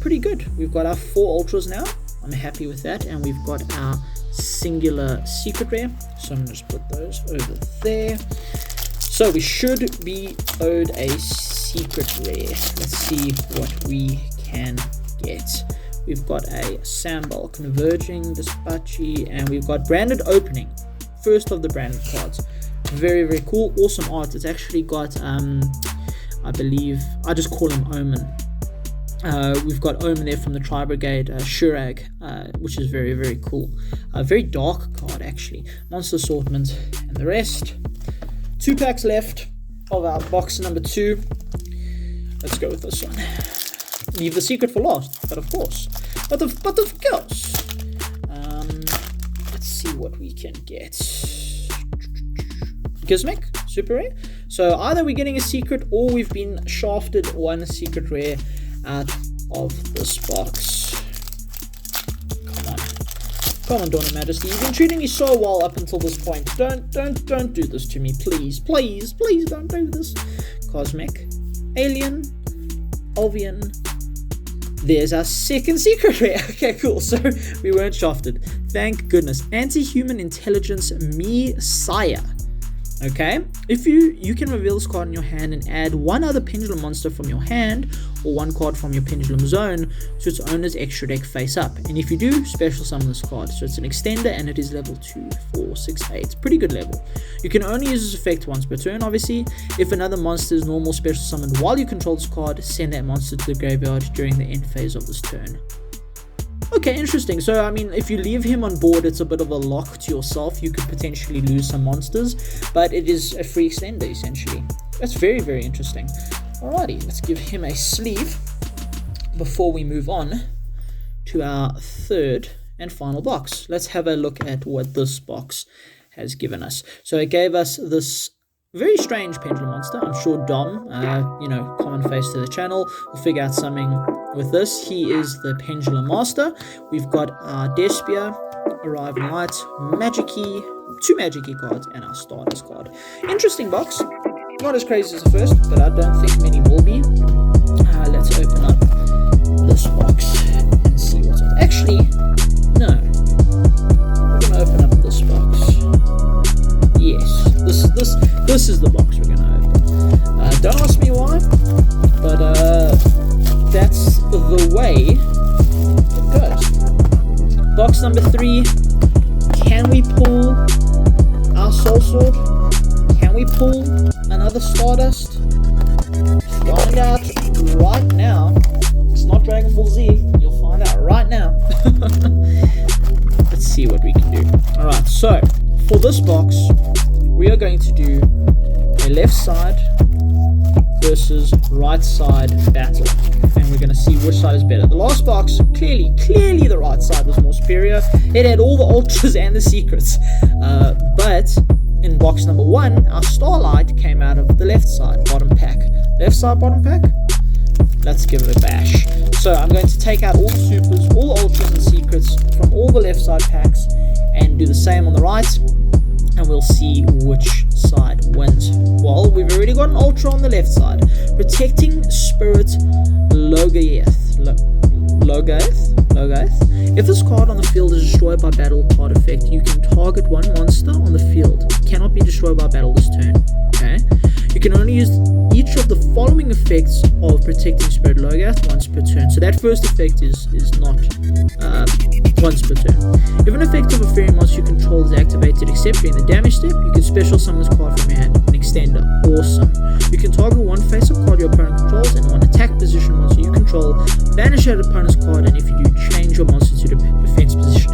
pretty good. We've got our 4 ultras now. I'm happy with that, and we've got our singular secret rare, so I'm going to just put those over there. So we should be owed a secret rare. Let's see what we can get. We've got a Sambal, Converging, Dispatchy, and we've got Branded Opening, first of the branded cards. Very cool, awesome art. It's actually got I believe, I just call him Omen. We've got Omen there from the Tri Brigade, Shurag, which is very cool. A very dark card, actually. Monster Assortment, and the rest. 2 packs left of our box number 2. Let's go with this one. Leave the secret for last, but of course. But of course. Let's see what we can get. Gizmic, super rare. So either we're getting a secret, or we've been shafted one secret rare out of this box. Come on, Dawn of Majesty. You've been treating me so well up until this point. Don't do this to me, please. Please don't do this. Cosmic, Alien, Alvian. There's our second secret rare. Okay, cool. So we weren't shafted. Thank goodness. Anti-Human Intelligence Messiah. Okay, if you can reveal this card in your hand and add one other pendulum monster from your hand or one card from your pendulum zone to its owner's extra deck face up, and if you do, special summon this card. So it's an extender and it is level 2, 4, 6, 8. Pretty good level. You can only use this effect once per turn, obviously. If another monster is normal special summoned while you control this card, send that monster to the graveyard during the end phase of this turn. Okay, interesting. So, I mean, if you leave him on board, it's a bit of a lock to yourself. You could potentially lose some monsters, but it is a free extender, essentially. That's very interesting. Alrighty, let's give him a sleeve before we move on to our third and final box. Let's have a look at what this box has given us. So it gave us this very strange pendulum monster. I'm sure Dom, common face to the channel, will figure out something with this. He is the Pendulum Master. We've got our Despia, Arriving Light, Magic Key, 2 Magic Key cards, and our Stardust card. Interesting box. Not as crazy as the first, but I don't think many will be. Let's open up this box and see what's on. Actually, no. We're going to open up this box. Yes, this is the box we're going to open. Don't ask me why, but that's the way it goes. Box number 3. Can we pull our Soul Sword? Can we pull another Stardust? Find out right now. It's not Dragon Ball Z. You'll find out right now. Let's see what we can do. Alright, so for this box, we are going to do a left side versus right side battle, and we're going to see which side is better. The last box, clearly the right side was more superior. It had all the ultras and the secrets, but in box number 1, our Starlight came out of the left side bottom pack. Left side bottom pack, let's give it a bash. So I'm going to take out all the supers, all the ultras and secrets from all the left side packs and do the same on the right, and we'll see which side wins. Well, we've already got an ultra on the left side. Protecting Spirit Logaeth. If this card on the field is destroyed by battle card effect, you can target one monster on the field. It cannot be destroyed by battle this turn. Okay. You can only use each of the following effects of Protecting Spirit Logath once per turn. So that first effect is not once per turn. If an effect of a fairy monster you control is activated except during the damage step, you can special summon this card from your hand, an extender. Awesome. You can target one face-up card your opponent controls and one attack position monster you control, banish that opponent's card, and if you do, change your monster to the defense position.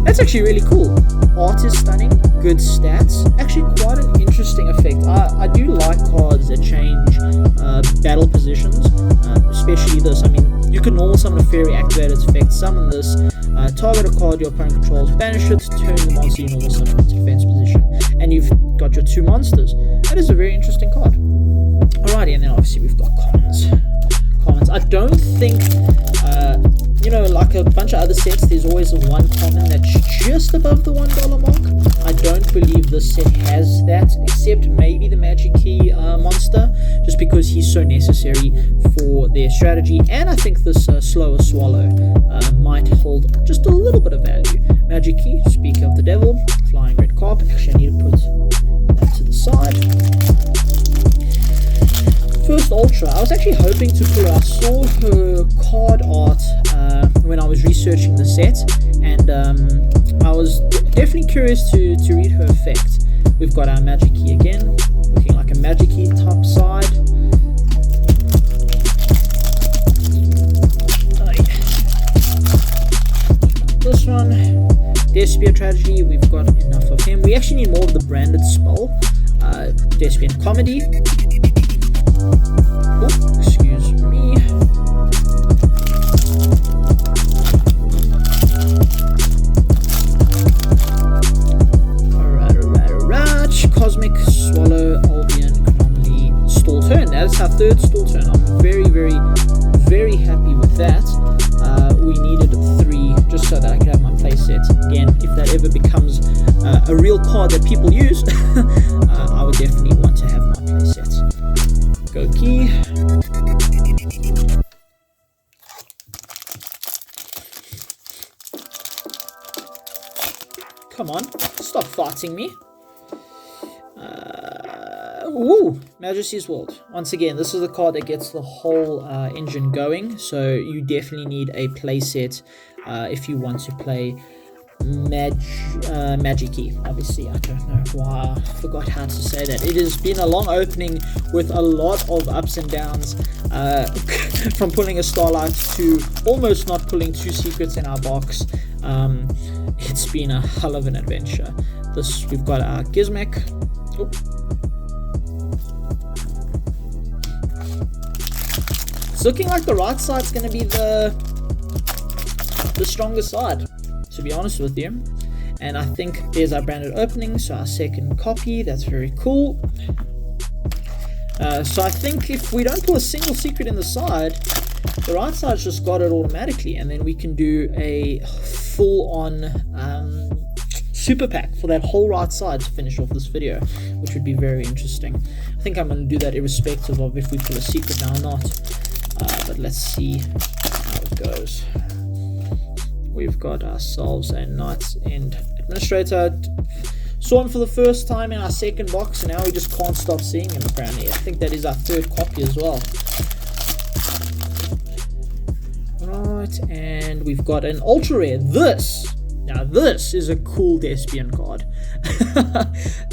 That's actually really cool. Art is stunning, good stats, actually quite an interesting effect. I do like cards that change battle positions, especially this. I mean, you can normal summon a fairy, activate its effect, summon this, target a card your opponent controls, banish it, turn the monster you normal summon into defense position, and you've got your two monsters. That is a very interesting card. Alrighty, and then obviously we've got commons. I don't think, like a bunch of other sets, there's always a one common that's just above the $1 mark. I don't believe this set has that, except maybe the Magic Key monster, just because he's so necessary for their strategy, and I think this Slower Swallow might hold just a little bit of value. Magic Key, speak of the devil, flying red carpet. Actually, I need to put that to the side. First Ultra, I was actually hoping to pull her. I saw her card art when I was researching the set, and I was definitely curious to read her effect. We've got our Magic Key again, looking like a Magic Key top side. This one, Despian Tragedy, we've got enough of him. We actually need more of the branded spell. Despian Comedy. Oh, excuse me. Alright. Cosmic Swallow, Albion, Anomaly, Stall Turn. That's our third stall turn. I'm very, very, very happy with that. We needed 3 just so that I could have my playset. Again, if that ever becomes a real card that people use, I would definitely want to have my playset. Go key. Come on, stop farting me. Woo! Majesty's World. Once again, this is the card that gets the whole engine going, so you definitely need a playset if you want to play Magic Key. Obviously, I don't know why I forgot how to say that. It has been a long opening with a lot of ups and downs, from pulling a Starlight to almost not pulling 2 secrets in our box. It's been a hell of an adventure. We've got our Gizmek. Oop. It's looking like the right side's going to be the stronger side, to be honest with you. And I think there's our branded opening, so our second copy. That's very cool. So I think if we don't pull a single secret in the side, the right side's just got it automatically, and then we can do a full-on super pack for that whole right side to finish off this video, which would be very interesting. I think I'm going to do that irrespective of if we pull a secret now or not. But let's see how it goes. We've got ourselves a Knight's End Administrator. Saw him for the first time in our second box, and now we just can't stop seeing him apparently. I think that is our third copy as well. Right, and we've got an ultra rare. Now this is a cool Despian card.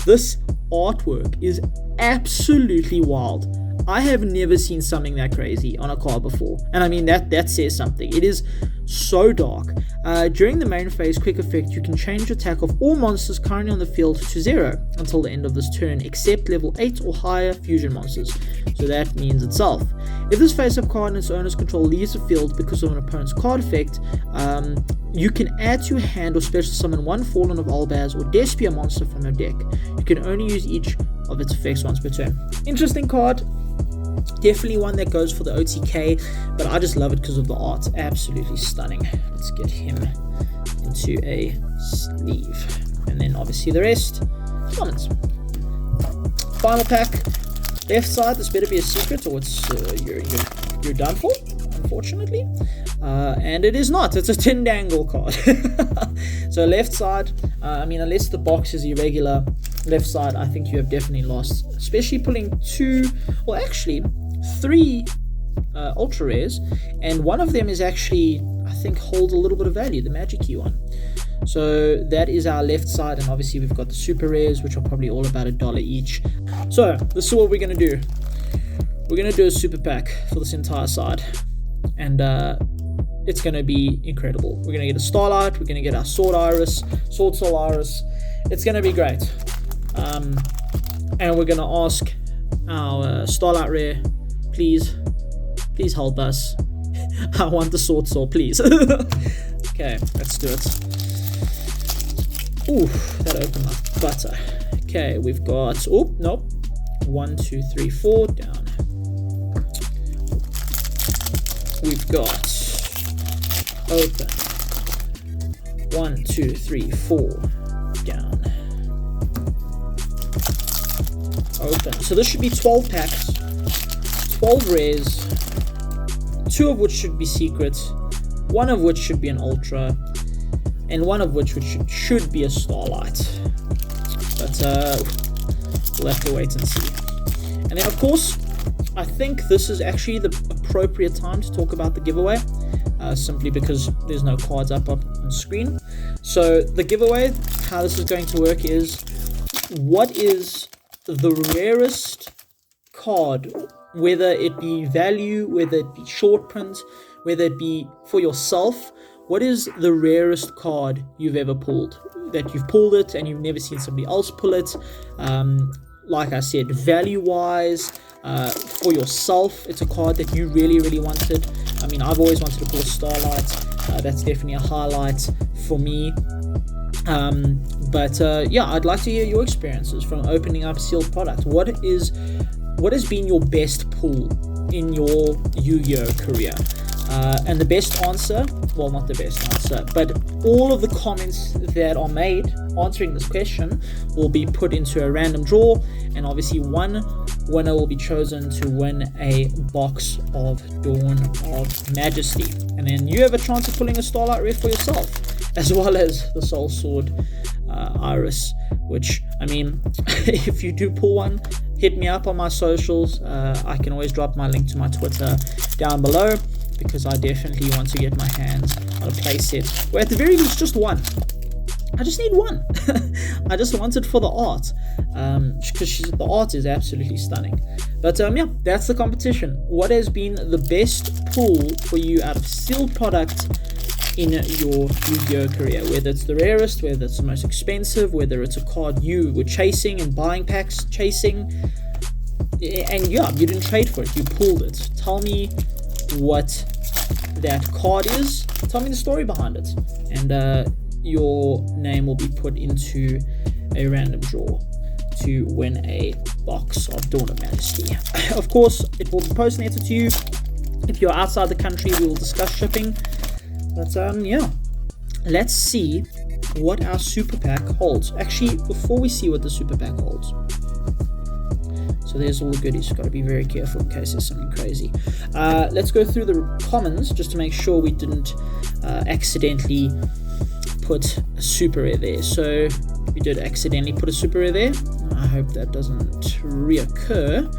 This artwork is absolutely wild. I have never seen something that crazy on a card before, and I mean that says something. It is so dark. During the main phase quick effect, you can change attack of all monsters currently on the field to 0 until the end of this turn, except level 8 or higher fusion monsters. So that means itself. If this face-up card in its owner's control leaves the field because of an opponent's card effect, you can add to your hand or special summon one Fallen of Albaz or Despia monster from your deck. You can only use each of its effects once per turn. Interesting card. Definitely one that goes for the OTK, but I just love it because of the art. Absolutely stunning. Let's get him into a sleeve. And then obviously the rest, commons. Final pack. Left side, this better be a secret or it's you're done for, unfortunately. And it is not. It's a Tindangle card. So left side, I mean, unless the box is irregular, left side, I think you have definitely lost, especially pulling 3 ultra rares, and one of them is actually, I think, holds a little bit of value, the magic key one. So that is our left side, and obviously we've got the super rares, which are probably all about $1 each. So this is what we're going to do. We're going to do a super pack for this entire side, and it's going to be incredible. We're going to get a Starlight, we're going to get our Sword Solaris. It's going to be great. And we're going to ask our Starlight rare, please help us. I want the Sword Soul, please. Okay, let's do it. Ooh, that opened my butter. Okay, we've got, 1, 2, 3, 4, down. We've got open, 1, 2, 3, 4, down. Open. So this should be 12 packs, 12 rares, 2 of which should be secrets, 1 of which should be an ultra, and 1 of which should be a Starlight. But we'll have to wait and see. And then, of course, I think this is actually the appropriate time to talk about the giveaway, simply because there's no cards up on screen. So the giveaway, how this is going to work is, what is the rarest card, whether it be value, whether it be short print, whether it be for yourself, what is the rarest card you've ever pulled, that you've pulled it and you've never seen somebody else pull it? Like I said, value wise, for yourself, it's a card that you really, really wanted. I mean, I've always wanted to pull a Starlight. That's definitely a highlight for me. But I'd like to hear your experiences from opening up sealed product. What has been your best pull in your Yu-Gi-Oh career? And the best answer, well, not the best answer, but all of the comments that are made answering this question will be put into a random draw, and obviously one winner will be chosen to win a box of Dawn of Majesty. And then you have a chance of pulling a Starlight rare for yourself, as well as the Soul Sword Iris, which, I mean, if you do pull one, hit me up on my socials. I can always drop my link to my Twitter down below, because I definitely want to get my hands on a playset, or at the very least just one. I just need one. I just want it for the art, because the art is absolutely stunning. But that's the competition. What has been the best pull for you out of sealed product in your Yu-Gi-Oh career? Whether it's the rarest, whether it's the most expensive, whether it's a card you were chasing and buying packs chasing, and you didn't trade for it, you pulled it. Tell me what that card is, tell me the story behind it, and your name will be put into a random draw to win a box of Dawn of Majesty. Of course, it will be postnetted to you. If you're outside the country, we will discuss shipping. But let's see what our super pack holds. Actually, before we see what the super pack holds, so there's all the goodies. Got to be very careful in case there's something crazy. Let's go through the commons just to make sure we didn't accidentally put a super rare there. So we did accidentally put a super rare there. I hope that doesn't reoccur.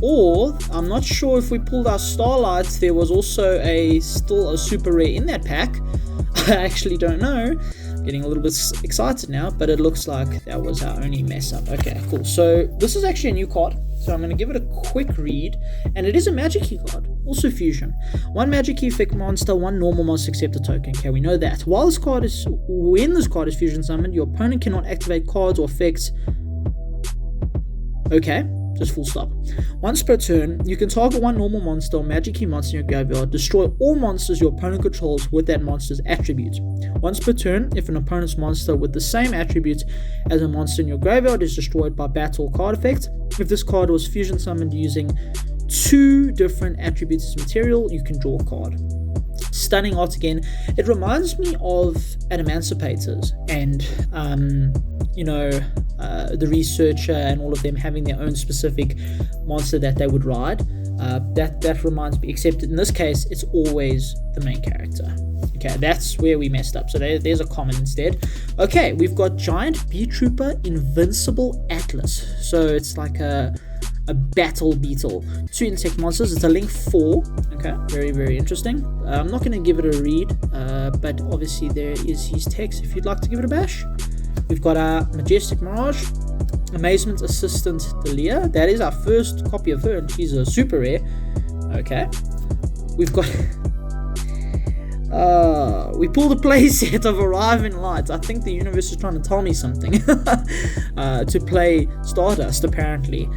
Or I'm not sure if we pulled our Starlights, there was also still a super rare in that pack. I actually don't know. Getting a little bit excited now, but it looks like that was our only mess up. Okay, cool. So this is actually a new card, so I'm going to give it a quick read, and it is a magic key card, also fusion. 1 magic key effect monster, 1 normal monster except a token. Okay, we know that. When this card is fusion summoned, your opponent cannot activate cards or effects. Okay, just full stop. Once per turn, you can target 1 normal monster or magic key monster in your graveyard, destroy all monsters your opponent controls with that monster's attribute. Once per turn, if an opponent's monster with the same attributes as a monster in your graveyard is destroyed by battle card effect, if this card was fusion summoned using 2 different attributes as material, you can draw a card. Stunning art again. It reminds me of Emancipators and the researcher and all of them having their own specific monster that they would ride. That reminds me, except in this case, it's always the main character. Okay, that's where we messed up. So there's a common instead. Okay, we've got Giant Bee Trooper Invincible Atlas. So it's like a battle beetle. 2 insect monsters. It's a link 4. Okay, very, very interesting. I'm not going to give it a read, but obviously there is his text if you'd like to give it a bash. We've got our Majestic Mirage, Amazement Assistant Delia. That is our first copy of her, and she's a super rare. Okay, we've got we pulled a playset of Arriving Lights. I think the universe is trying to tell me something. To play Stardust, apparently.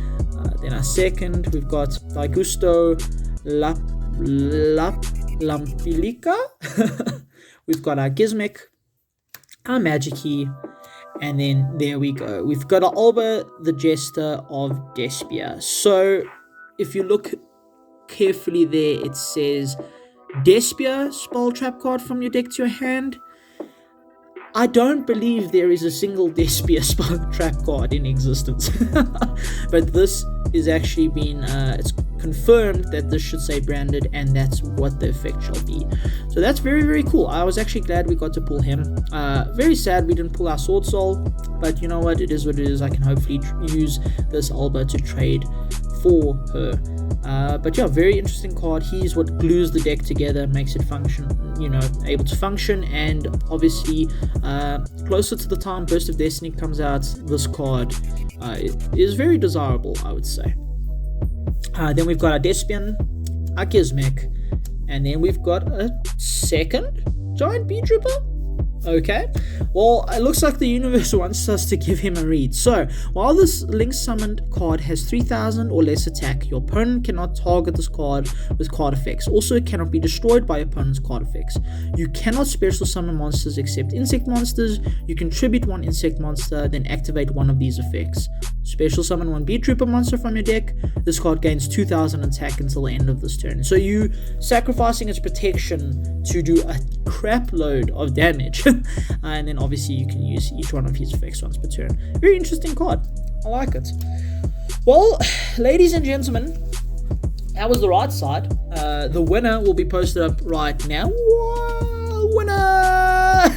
Then our second, we've got Daigusto Lampilica. We've got our Gizmic, our Magikey, and then there we go. We've got our Alba, the Jester of Despia. So if you look carefully there, it says Despia spell trap card from your deck to your hand. I don't believe there is a single Despia spell trap card in existence. But this is actually been it's confirmed that this should say branded, and that's what the effect shall be. So that's very, very cool. I was actually glad we got to pull him. Very sad we didn't pull our Sword Soul, but you know what, it is what it is. I can hopefully use this Alba to trade for her. But yeah, very interesting card. He's what glues the deck together, makes it function, able to function. And obviously, closer to the time Burst of Destiny comes out, this card is very desirable, I would say. Then we've got our Despian, our Gizmic, and then we've got a second Giant Bee Trooper. Okay, well, it looks like the universe wants us to give him a read. So, while this Link Summoned card has 3000 or less attack, your opponent cannot target this card with card effects. Also, it cannot be destroyed by opponent's card effects. You cannot special summon monsters except insect monsters. You can tribute one insect monster, then activate one of these effects. Special summon one Bee Trooper monster from your deck. This card gains 2000 attack until the end of this turn. So you sacrificing its protection to do a crap load of damage. And then obviously you can use each one of his effects once per turn. Very interesting card. I like it. Well, ladies and gentlemen, that was the right side. The winner will be posted up right now. Whoa, winner!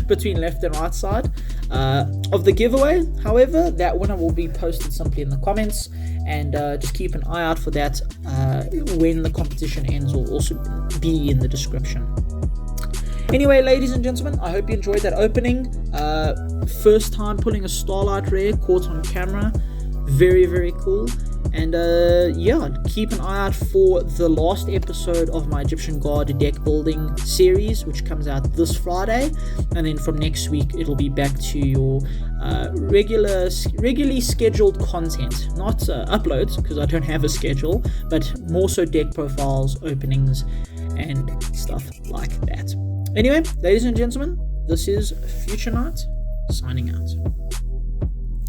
Between left and right side of the giveaway. However, that winner will be posted simply in the comments, and just keep an eye out for that. When the competition ends will also be in the description. Anyway, ladies and gentlemen, I hope you enjoyed that opening. First time pulling a Starlight rare, caught on camera. Very, very cool. And yeah, keep an eye out for the last episode of my Egyptian God deck building series, which comes out this Friday. And then from next week, it'll be back to your regularly scheduled content. Not uploads, because I don't have a schedule, but more so deck profiles, openings, and stuff like that. Anyway, ladies and gentlemen, this is Future Knight, signing out.